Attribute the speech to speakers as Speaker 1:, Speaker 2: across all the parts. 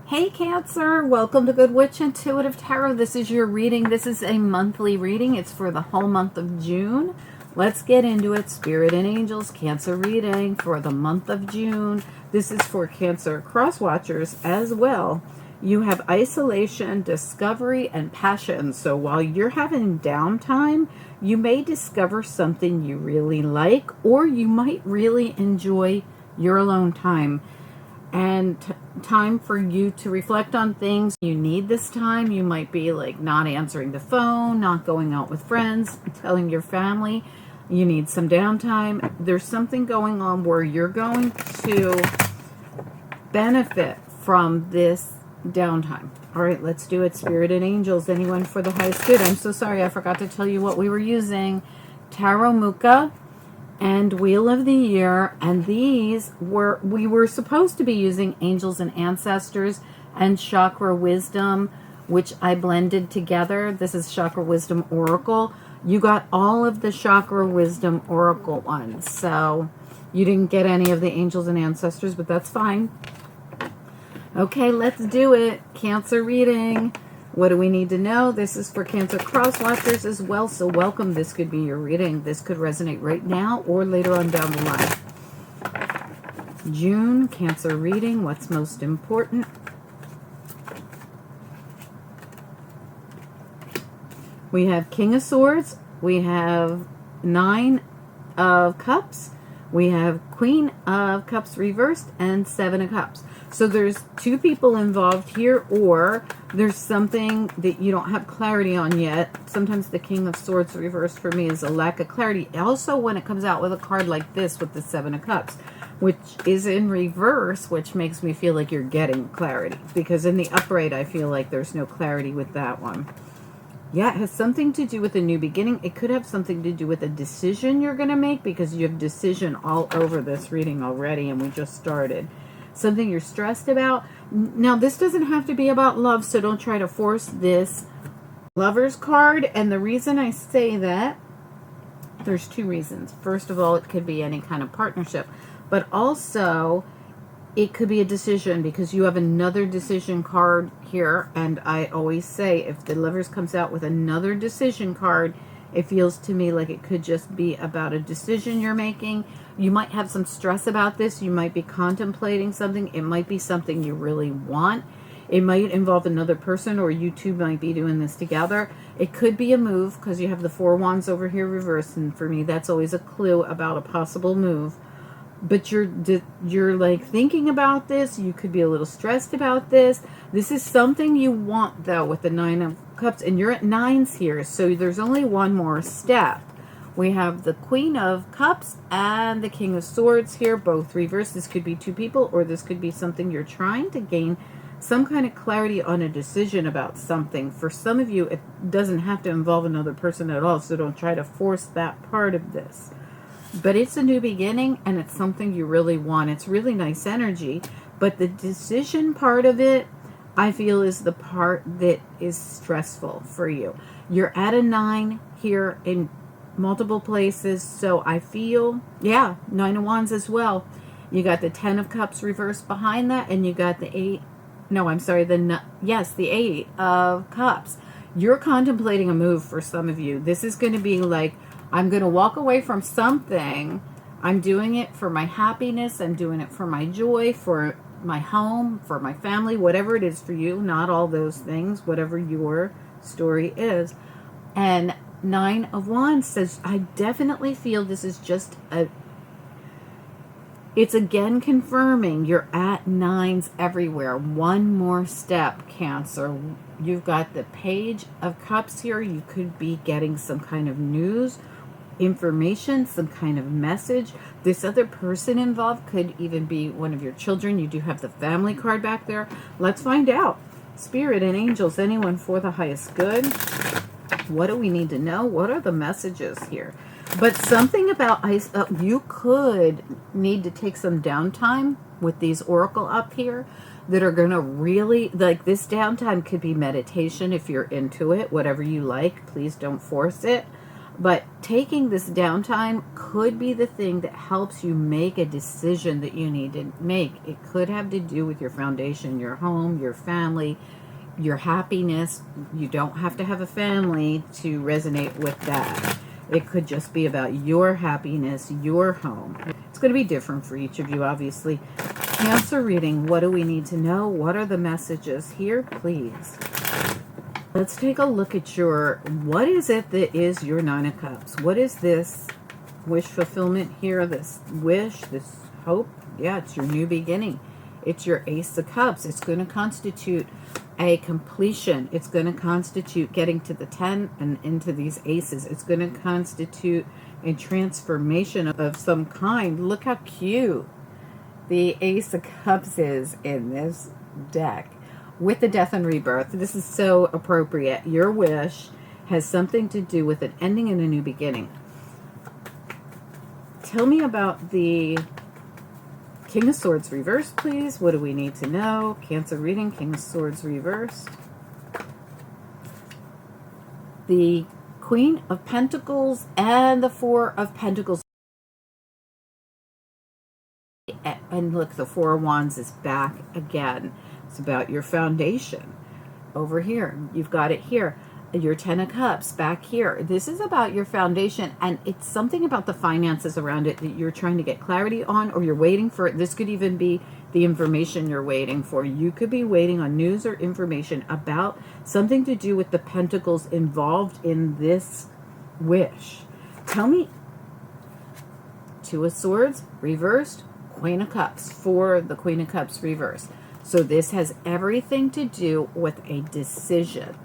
Speaker 1: Hey Cancer, welcome to Good Witch Intuitive Tarot. This is your reading. This is a monthly reading. It's for the whole month of June. Let's get into it. Spirit and Angels, Cancer reading for the month of June. This is for Cancer cross watchers as well. You have isolation, discovery, and passion. So while you're having downtime, you may discover something you really like, or you might really enjoy your alone time. And time for you to reflect on things. You need this time. You might be like not answering the phone, not going out with friends, telling your family you need some downtime. There's something going on where you're going to benefit from this downtime. All right, let's do it. Spirit and Angels, anyone for the highest good. I'm so sorry, I forgot to tell you what we were using. Tarot Muka and Wheel of the Year, and we were supposed to be using Angels and Ancestors and Chakra Wisdom, which I blended together. This is Chakra Wisdom Oracle. You got all of the Chakra Wisdom Oracle ones, so you didn't get any of the Angels and Ancestors, but that's fine. Okay, let's do it. Cancer reading. What do we need to know? This is for Cancer cross watchers as well, so welcome. This could be your reading. This could resonate right now or later on down the line. June, Cancer reading. What's most important? We have King of Swords. We have Nine of Cups. We have Queen of Cups reversed and Seven of Cups. So there's two people involved here, or there's something that you don't have clarity on yet. Sometimes the King of Swords reversed for me is a lack of clarity. Also, when it comes out with a card like this with the Seven of Cups, which is in reverse, which makes me feel like you're getting clarity. Because in the upright, I feel like there's no clarity with that one. Yeah, it has something to do with a new beginning. It could have something to do with a decision you're going to make, because you have decision all over this reading already, and we just started. Something you're stressed about. Now, this doesn't have to be about love, so don't try to force this Lover's card. And the reason I say that, there's two reasons. First of all, it could be any kind of partnership, but also it could be a decision, because you have another decision card here. And I always say, if the Lovers comes out with another decision card, it feels to me like it could just be about a decision you're making. You might have some stress about this. You might be contemplating something. It might be something you really want. It might involve another person, or you two might be doing this together. It could be a move, because you have the Four Wands over here reversed, and for me that's always a clue about a possible move. But you're like thinking about this. You could be a little stressed about this. This is something you want, though, with the Nine of Cups, and you're at nines here, so there's only one more step. We have the Queen of Cups and the King of Swords here, both reversed. This could be two people, or this could be something you're trying to gain some kind of clarity on a decision about something. For some of you, it doesn't have to involve another person at all, so don't try to force that part of this. But it's a new beginning, and it's something you really want. It's really nice energy, but the decision part of it, I feel, is the part that is stressful for you. You're at a 9 here in multiple places, so I feel, yeah, 9 of Wands as well. You got the 10 of Cups reversed behind that, and you got the 8, no, I'm sorry, the 8 of Cups. You're contemplating a move for some of you. This is going to be like, I'm going to walk away from something. I'm doing it for my happiness. I'm doing it for my joy, for my home, for my family, whatever it is for you. Not all those things, whatever your story is. And 9 of Wands says, I definitely feel this is just it's again confirming you're at nines everywhere. One more step, Cancer. You've got the Page of Cups here. You could be getting some kind of news, information, some kind of message. This other person involved could even be one of your children. You do have the Family card back there. Let's find out. Spirit and Angels, anyone for the highest good? What do we need to know? What are the messages here? But something about you could need to take some downtime with these oracle up here that are going to really, like, this downtime could be meditation if you're into it, whatever you like. Please don't force it. But taking this downtime could be the thing that helps you make a decision that you need to make. It could have to do with your foundation, your home, your family, your happiness. You don't have to have a family to resonate with that. It could just be about your happiness, your home. It's going to be different for each of you, obviously. Cancer reading, what do we need to know? What are the messages here, please? Let's take a look at what is it that is your Nine of Cups? What is this wish fulfillment here? This wish, this hope? Yeah, it's your new beginning. It's your Ace of Cups. It's going to constitute a completion. It's going to constitute getting to the 10 and into these aces. It's going to constitute a transformation of some kind. Look how cute the Ace of Cups is in this deck. With the death and rebirth, this is so appropriate. Your wish has something to do with an ending and a new beginning. Tell me about the King of Swords reversed, please. What do we need to know? Cancer reading, King of Swords reversed. The Queen of Pentacles and the Four of Pentacles. And look, the Four of Wands is back again. It's about your foundation. Over here, you've got it here. Your Ten of Cups back here. This is about your foundation, and it's something about the finances around it that you're trying to get clarity on, or you're waiting for it. This could even be the information you're waiting for. You could be waiting on news or information about something to do with the pentacles involved in this wish. Tell me. Two of Swords reversed, Queen of Cups for the Queen of Cups reversed. So this has everything to do with a decision.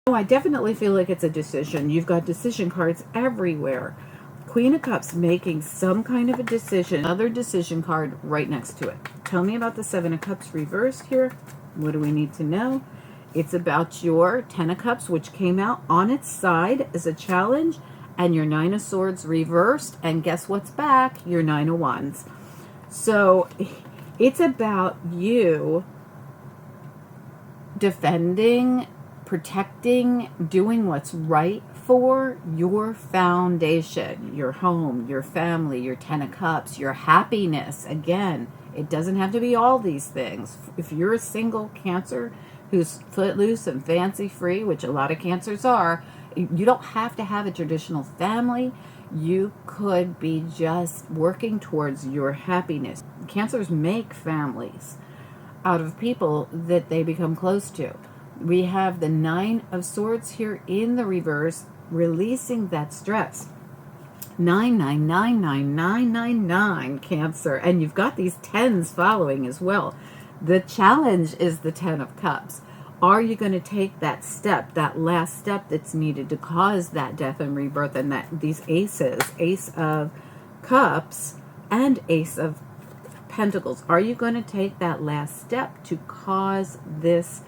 Speaker 1: Oh, I definitely feel like it's a decision. You've got decision cards everywhere. Queen of Cups making some kind of a decision. Another decision card right next to it. Tell me about the Seven of Cups reversed here. What do we need to know? It's about your Ten of Cups, which came out on its side as a challenge, and your Nine of Swords reversed. And guess what's back? Your Nine of Wands. So it's about you defending, protecting, doing what's right for your foundation, your home, your family, your Ten of Cups, your happiness. Again, it doesn't have to be all these things. If you're a single Cancer who's footloose and fancy free, which a lot of Cancers are, you don't have to have a traditional family. You could be just working towards your happiness. Cancers make families out of people that they become close to. We have the Nine of Swords here in the reverse, releasing that stress. 9999999, Cancer. And you've got these tens following as well. The challenge is the Ten of Cups. Are you going to take that step, that last step that's needed to cause that death and rebirth, and that these aces, Ace of Cups and Ace of Pentacles? Are you going to take that last step to cause this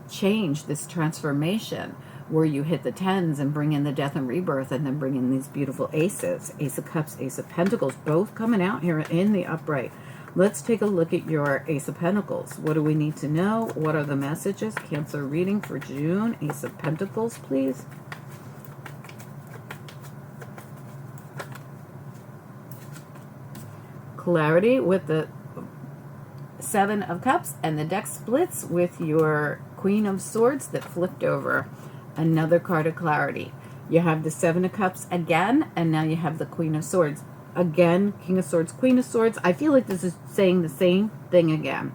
Speaker 1: change, this transformation, where you hit the tens and bring in the death and rebirth, and then bring in these beautiful aces, Ace of Cups, Ace of Pentacles, both coming out here in the upright. Let's take a look at your Ace of Pentacles. What do we need to know? What are the messages? Cancer reading for June. Ace of Pentacles, please. Clarity with the Seven of Cups, and the deck splits with your Queen of Swords that flipped over. Another card of clarity. You have the Seven of Cups again, and now you have the Queen of Swords. Again, King of Swords, Queen of Swords. I feel like this is saying the same thing again.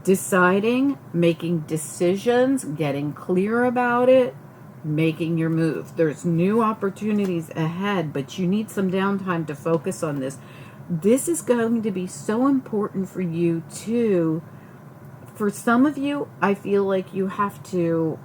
Speaker 1: Deciding, making decisions, getting clear about it, making your move. There's new opportunities ahead, but you need some downtime to focus on this. This is going to be so important for you too. For some of you, I feel like you have to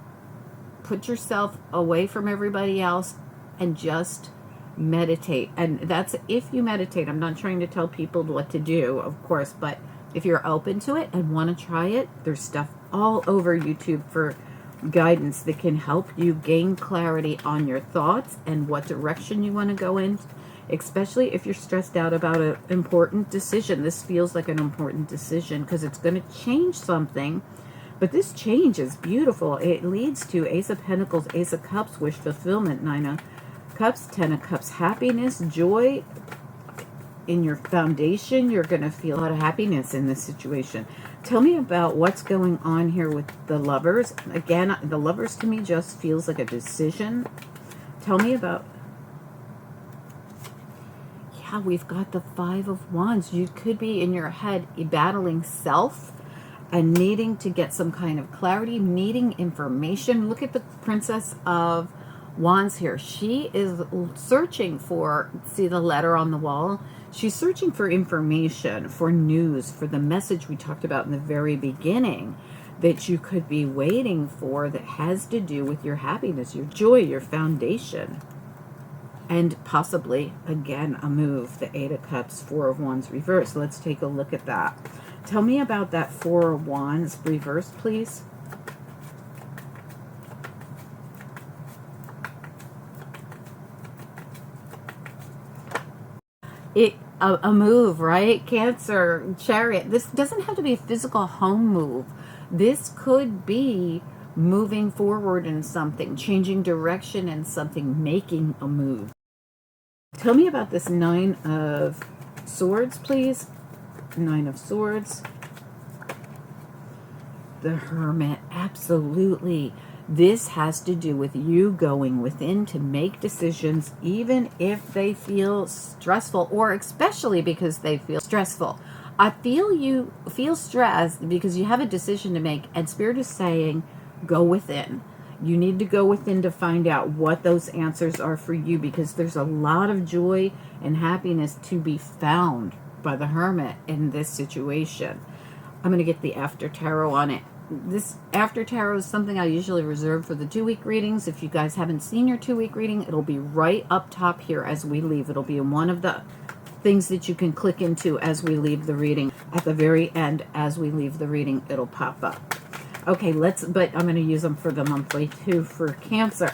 Speaker 1: put yourself away from everybody else and just meditate. And that's if you meditate. I'm not trying to tell people what to do, of course, but if you're open to it and want to try it, there's stuff all over YouTube for guidance that can help you gain clarity on your thoughts and what direction you want to go in, especially if you're stressed out about an important decision. This feels like an important decision because it's going to change something But this change is beautiful. It leads to Ace of Pentacles, Ace of Cups, wish fulfillment, 9 of Cups, 10 of Cups, happiness, joy in your foundation. You're going to feel a lot of happiness in this situation. Tell me about what's going on here with the Lovers. Again, the Lovers to me just feels like a decision. Tell me about... Yeah, we've got the 5 of Wands. You could be in your head battling self and needing to get some kind of clarity, needing information. Look at the Princess of Wands here. She is searching for, see the letter on the wall? She's searching for information, for news, for the message we talked about in the very beginning that you could be waiting for that has to do with your happiness, your joy, your foundation. And possibly, again, a move. The 8 of Cups, 4 of Wands reversed. Let's take a look at that. Tell me about that 4 of Wands reversed, please. A move, right? Cancer, Chariot. This doesn't have to be a physical home move. This could be moving forward in something, changing direction in something, making a move. Tell me about this 9 of Swords, please. 9 of Swords. The Hermit, absolutely. This has to do with you going within to make decisions, even if they feel stressful, or especially because they feel stressful. I feel you feel stressed because you have a decision to make, and Spirit is saying, go within. You need to go within to find out what those answers are for you, because there's a lot of joy and happiness to be found by the Hermit in this situation. I'm going to get the After Tarot on it. This After Tarot is something I usually reserve for the 2-week readings. If you guys haven't seen your 2-week reading, it'll be right up top here as we leave. It'll be in one of the things that you can click into as we leave the reading. At the very end, as we leave the reading, it'll pop up. Okay, but I'm going to use them for the monthly too for Cancer.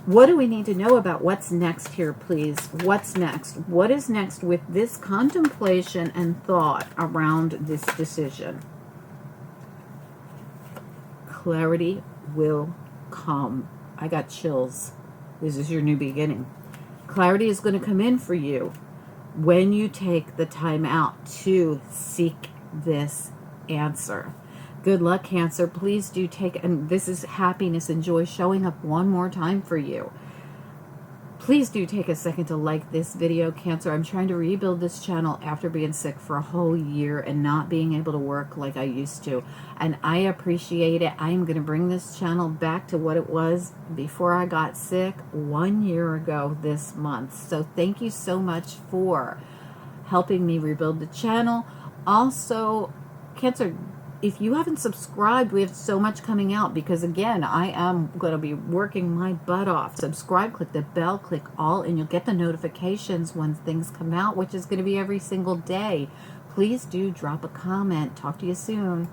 Speaker 1: What do we need to know about what's next here, please? What's next? What is next with this contemplation and thought around this decision? Clarity will come. I got chills. This is your new beginning. Clarity is going to come in for you when you take the time out to seek this answer. Good luck, Cancer. Please do take, and this is happiness and joy showing up one more time for you. Please do take a second to like this video, Cancer. I'm trying to rebuild this channel after being sick for a whole year and not being able to work like I used to. And I appreciate it. I'm going to bring this channel back to what it was before I got sick 1 year ago this month. So thank you so much for helping me rebuild the channel. Also, Cancer, if you haven't subscribed, we have so much coming out, because again, I am going to be working my butt off. Subscribe, click the bell, click all, and you'll get the notifications when things come out, which is going to be every single day. Please do drop a comment. Talk to you soon.